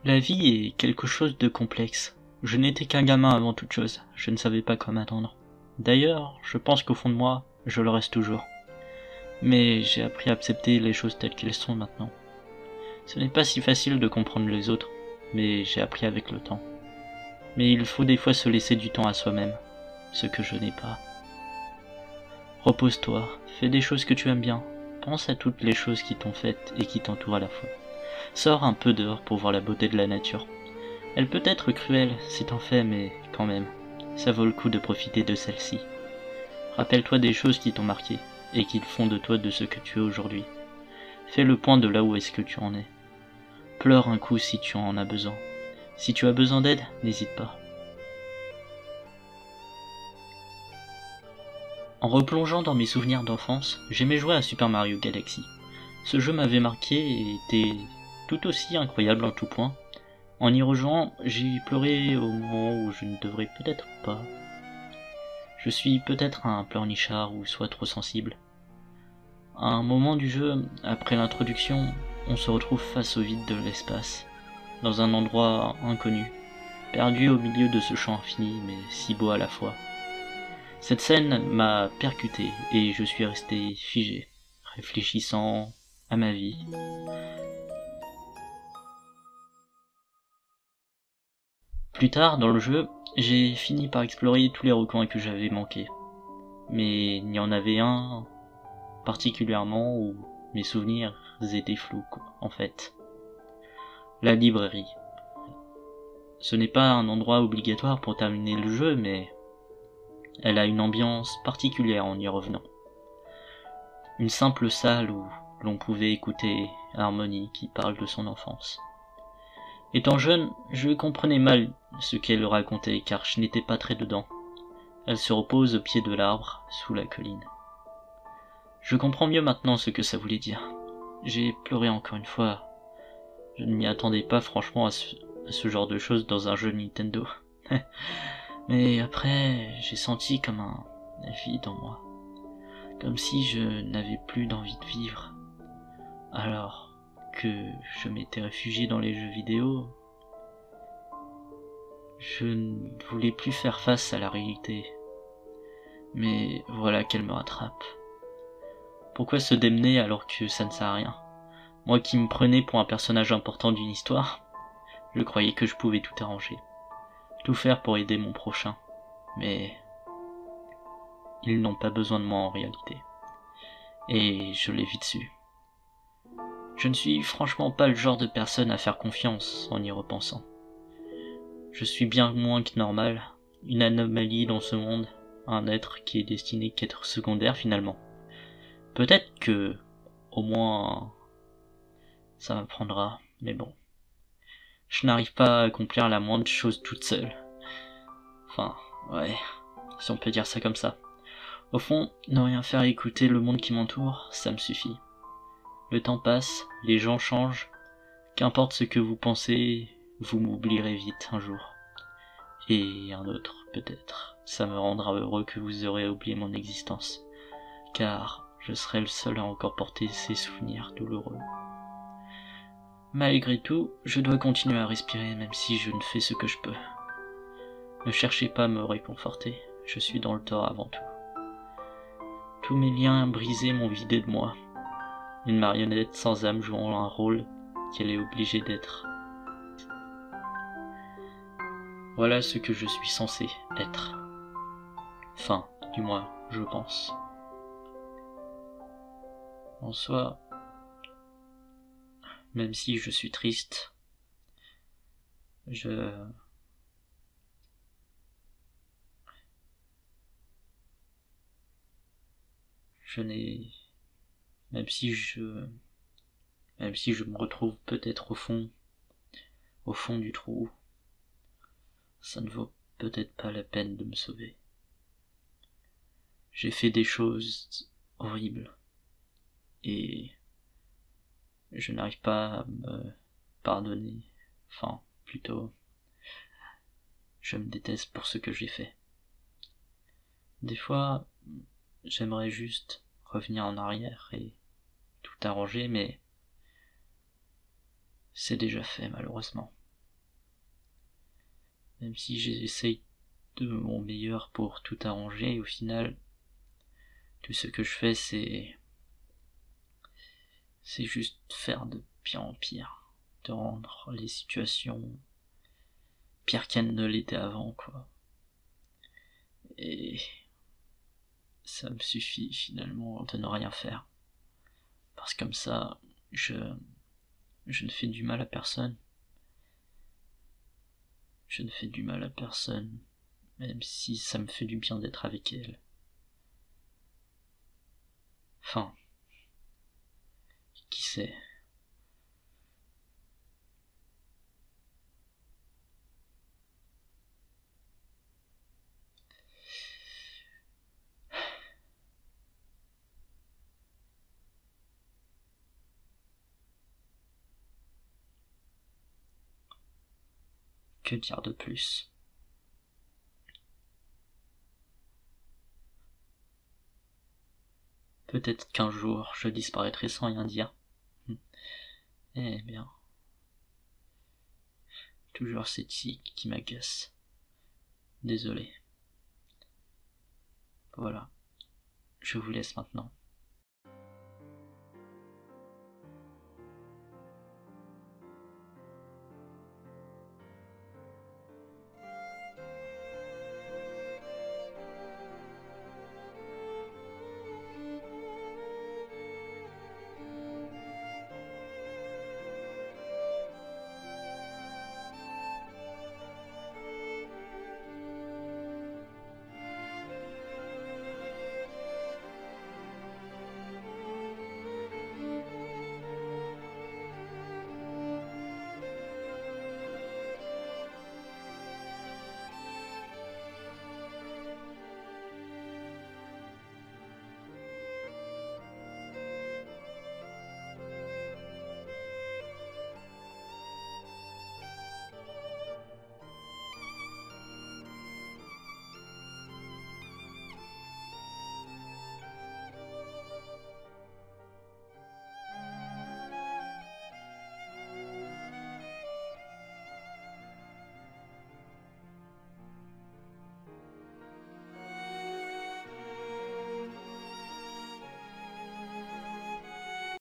La vie est quelque chose de complexe. Je n'étais qu'un gamin avant toute chose, je ne savais pas quoi m'attendre. D'ailleurs, je pense qu'au fond de moi, je le reste toujours. Mais j'ai appris à accepter les choses telles qu'elles sont maintenant. Ce n'est pas si facile de comprendre les autres, mais j'ai appris avec le temps. Mais il faut des fois se laisser du temps à soi-même, ce que je n'ai pas. Repose-toi, fais des choses que tu aimes bien, pense à toutes les choses qui t'ont faites et qui t'entourent à la fois. Sors un peu dehors pour voir la beauté de la nature. Elle peut être cruelle si t'en fais, mais quand même, ça vaut le coup de profiter de celle-ci. Rappelle-toi des choses qui t'ont marqué, et qui font de toi de ce que tu es aujourd'hui. Fais le point de là où est-ce que tu en es. Pleure un coup si tu en as besoin. Si tu as besoin d'aide, n'hésite pas. En replongeant dans mes souvenirs d'enfance, j'aimais jouer à Super Mario Galaxy. Ce jeu m'avait marqué et était tout aussi incroyable en tout point. En y rejoignant, j'ai pleuré au moment où je ne devrais peut-être pas. Je suis peut-être un pleurnichard ou soit trop sensible. À un moment du jeu, après l'introduction, on se retrouve face au vide de l'espace, dans un endroit inconnu, perdu au milieu de ce champ infini mais si beau à la fois. Cette scène m'a percuté et je suis resté figé, réfléchissant à ma vie. Plus tard dans le jeu, j'ai fini par explorer tous les recoins que j'avais manqués. Mais il y en avait un particulièrement où mes souvenirs étaient flous, en fait. La librairie. Ce n'est pas un endroit obligatoire pour terminer le jeu, mais elle a une ambiance particulière en y revenant. Une simple salle où l'on pouvait écouter Harmony qui parle de son enfance. Étant jeune, je comprenais mal ce qu'elle racontait car je n'étais pas très dedans. Elle se repose au pied de l'arbre, sous la colline. Je comprends mieux maintenant ce que ça voulait dire. J'ai pleuré encore une fois. Je ne m'y attendais pas franchement à ce genre de choses dans un jeu Nintendo. Mais après, j'ai senti comme un vide en moi. Comme si je n'avais plus d'envie de vivre. Alors que je m'étais réfugié dans les jeux vidéo, je ne voulais plus faire face à la réalité. Mais voilà qu'elle me rattrape. Pourquoi se démener alors que ça ne sert à rien? Moi qui me prenais pour un personnage important d'une histoire, je croyais que je pouvais tout arranger. Tout faire pour aider mon prochain. Mais ils n'ont pas besoin de moi en réalité. Et je l'ai vite su. Je ne suis franchement pas le genre de personne à faire confiance en y repensant. Je suis bien moins que normal, une anomalie dans ce monde, un être qui est destiné qu'à être secondaire finalement. Peut-être que, au moins, ça m'apprendra, mais bon. Je n'arrive pas à accomplir la moindre chose toute seule. Enfin, ouais, si on peut dire ça comme ça. Au fond, ne rien faire et écouter le monde qui m'entoure, ça me suffit. Le temps passe, les gens changent, qu'importe ce que vous pensez, vous m'oublierez vite un jour. Et un autre, peut-être. Ça me rendra heureux que vous aurez oublié mon existence, car je serai le seul à encore porter ces souvenirs douloureux. Malgré tout, je dois continuer à respirer même si je ne fais ce que je peux. Ne cherchez pas à me réconforter, je suis dans le tort avant tout. Tous mes liens brisés m'ont vidé de moi. Une marionnette sans âme jouant un rôle qu'elle est obligée d'être. Voilà ce que je suis censé être. Enfin, du moins, je pense. En soi, même si je suis triste, je n'ai... Même si je me retrouve peut-être au fond du trou, ça ne vaut peut-être pas la peine de me sauver. J'ai fait des choses horribles et je n'arrive pas à me pardonner. Enfin, plutôt, je me déteste pour ce que j'ai fait. Des fois, j'aimerais juste revenir en arrière et tout arranger, mais c'est déjà fait malheureusement. Même si j'essaye de mon meilleur pour tout arranger, au final, tout ce que je fais, c'est juste faire de pire en pire, de rendre les situations pires qu'elles ne l'étaient avant, quoi. Et ça me suffit finalement de ne rien faire. Parce que comme ça, je ne fais du mal à personne. Je ne fais du mal à personne, même si ça me fait du bien d'être avec elle. Enfin, qui sait? Que dire de plus? Peut-être qu'un jour je disparaîtrai sans rien dire. Eh bien, toujours cette fille qui m'agace. Désolé. Voilà, je vous laisse maintenant.